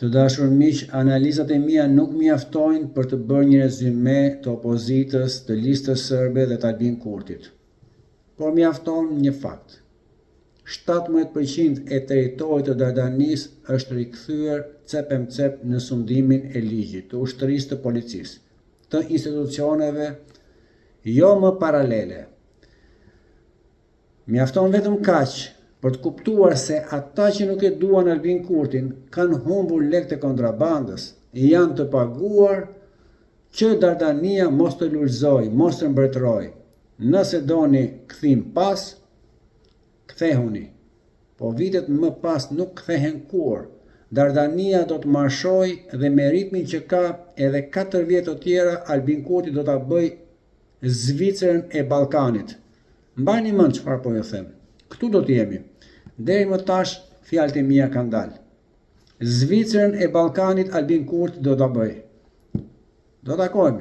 Të dashur miq, analizat e mia nuk mjaftojnë për të bërë një rezume të opozitës të listës sërbe dhe të Albin Kurtit. Por mjafton një fakt. 17% e territorit të Dardanisë është rikthyer cep në sundimin e ligjit, të ushtrisë të policisë, të institucioneve jo më paralele. Mjafton vetëm kaq për të kuptuar se ata që nuk e duan Albin Kurtin kanë humbur lekë të kontrabandës, janë të paguar që Dardania mos të lulëzoj, mos të mbretëroj. Nëse doni kthim pas, kthehuni. Po vitet më pas nuk kthehen kur. Dardania do të marshoj dhe me ritmin që ka edhe 4 vjet të tjera Albin Kurti do ta bëj Zvicrën e Ballkanit. Mbajini mend çfarë po ju them. Këtu do të jemi. Deri më tash fjalët e mia kanë dalë. Zvicrën e Ballkanit Albin Kurti do ta bëj. Do takojmë.